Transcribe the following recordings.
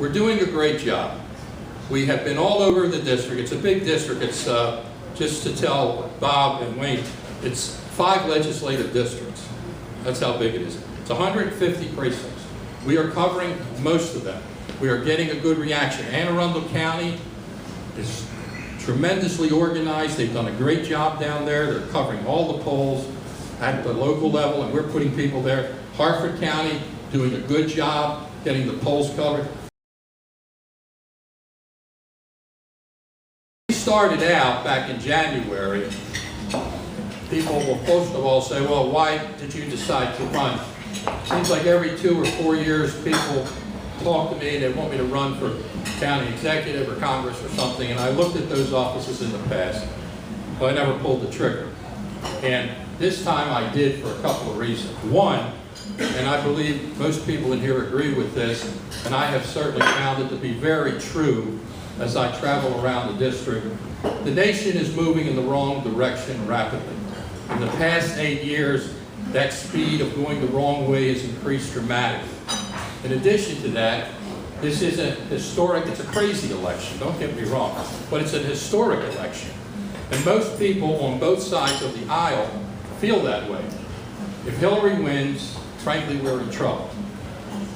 we're doing a great job. We have been all over the district. It's a big district. It's, just to tell Bob and Wayne, it's 5 legislative districts. That's how big it is. It's 150 precincts. We are covering most of them. We are getting a good reaction. Anne Arundel County is tremendously organized. They've done a great job down there. They're covering all the polls at the local level, and we're putting people there. Harford County doing a good job getting the polls covered. We started out back in January. People will first of all say, well, why did you decide to run? Seems like every 2 or 4 years people talk to me and they want me to run for county executive or Congress or something, and I looked at those offices in the past, but I never pulled the trigger. And this time I did for a couple of reasons. One, and I believe most people in here agree with this, and I have certainly found it to be very true as I travel around the district, the nation is moving in the wrong direction rapidly. In the past 8 years, that speed of going the wrong way has increased dramatically. In addition to that, this is a historic, it's a crazy election, don't get me wrong, but it's an historic election. And most people on both sides of the aisle feel that way. If Hillary wins, frankly, we're in trouble,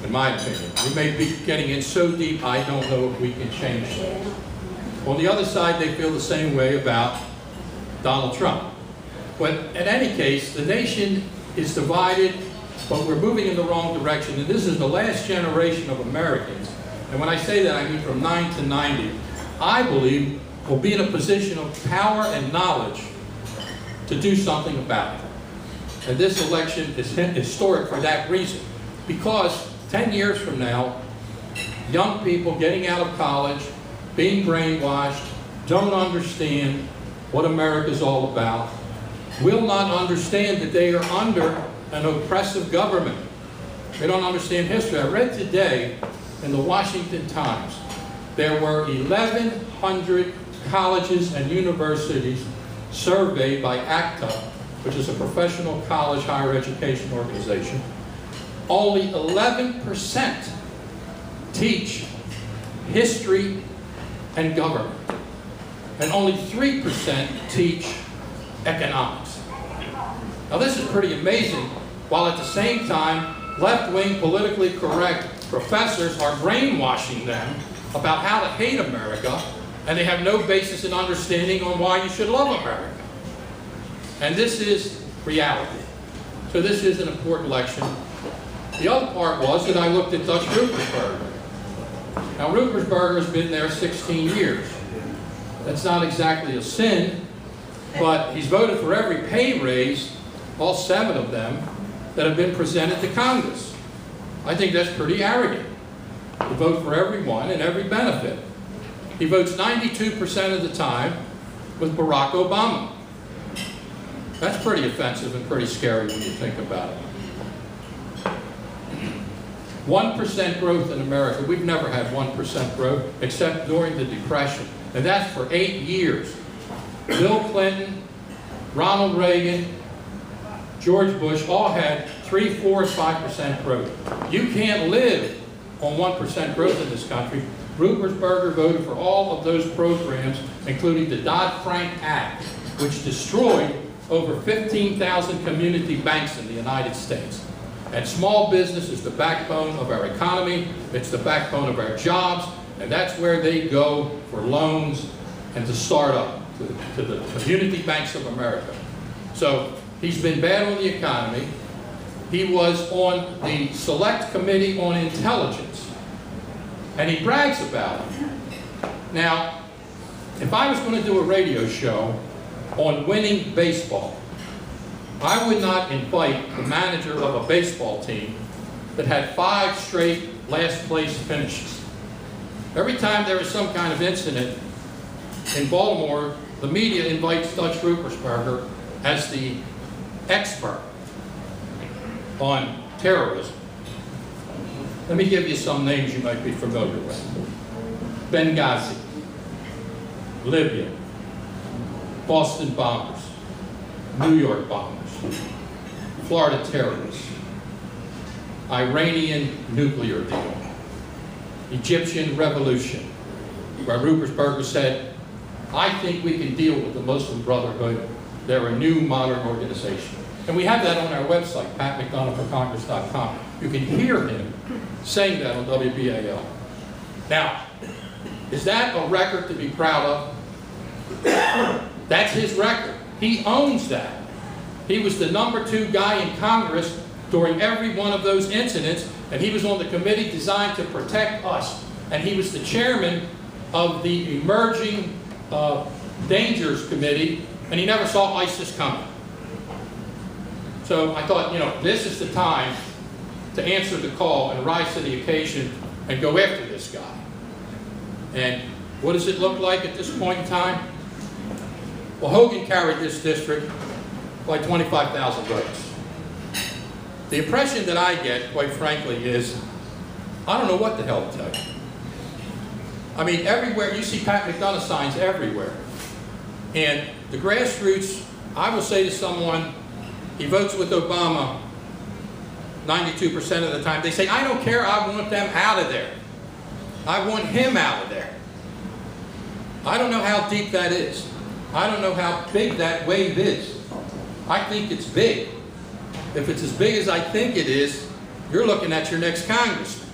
in my opinion. We may be getting in so deep, I don't know if we can change things. On the other side, they feel the same way about Donald Trump. But in any case, the nation is divided, but we're moving in the wrong direction. And this is the last generation of Americans. And when I say that, I mean from 9 to 90. I believe will be in a position of power and knowledge to do something about it. And this election is historic for that reason. Because 10 years from now, young people getting out of college, being brainwashed, don't understand what America's all about, will not understand that they are under an oppressive government. They don't understand history. I read today in the Washington Times, there were 1,100 colleges and universities surveyed by ACTA, which is a professional college higher education organization. Only 11% teach history and government, and only 3% teach economics. Now this is pretty amazing, while at the same time, left-wing politically correct professors are brainwashing them about how to hate America, and they have no basis in understanding on why you should love America. And this is reality. So this is an important election. The other part was that I looked at Dutch Ruppersberger. Now Ruppersberger has been there 16 years. That's not exactly a sin, but he's voted for every pay raise, all 7 of them, that have been presented to Congress. I think that's pretty arrogant, to vote for everyone and every benefit. He votes 92% of the time with Barack Obama. That's pretty offensive and pretty scary when you think about it. 1% growth in America. We've never had 1% growth except during the Depression, and that's for 8 years. Bill Clinton, Ronald Reagan, George Bush all had 3, 4, 5% growth. You can't live on 1% growth in this country. Ruppersberger voted for all of those programs, including the Dodd-Frank Act, which destroyed over 15,000 community banks in the United States. And small business is the backbone of our economy, it's the backbone of our jobs, and that's where they go for loans and to start up, to the community banks of America. So he's been bad on the economy. He was on the Select Committee on Intelligence, and he brags about it. Now, if I was going to do a radio show on winning baseball, I would not invite the manager of a baseball team that had 5 straight last place finishes. Every time there is some kind of incident in Baltimore, the media invites Dutch Ruppersberger as the expert on terrorism. Let me give you some names you might be familiar with. Benghazi, Libya, Boston bombers, New York bombers, Florida terrorists, Iranian nuclear deal, Egyptian revolution, where Rupert said, I think we can deal with the Muslim Brotherhood. They're a new modern organization. And we have that on our website, patmcdonoughforcongress.com. You can hear him saying that on WBAL. Now, is that a record to be proud of? That's his record. He owns that. He was the #2 guy in Congress during every one of those incidents, and he was on the committee designed to protect us. And he was the chairman of the Emerging Dangers Committee, and he never saw ISIS coming. So I thought, this is the time to answer the call and rise to the occasion and go after this guy. And what does it look like at this point in time? Well, Hogan carried this district by 25,000 votes. The impression that I get, quite frankly, is I don't know what the hell to tell you. I mean, everywhere, you see Pat McDonough signs everywhere. And the grassroots, I will say to someone, he votes with Obama 92% of the time. They say, I don't care, I want them out of there. I want him out of there. I don't know how deep that is. I don't know how big that wave is. I think it's big. If it's as big as I think it is, you're looking at your next congressman.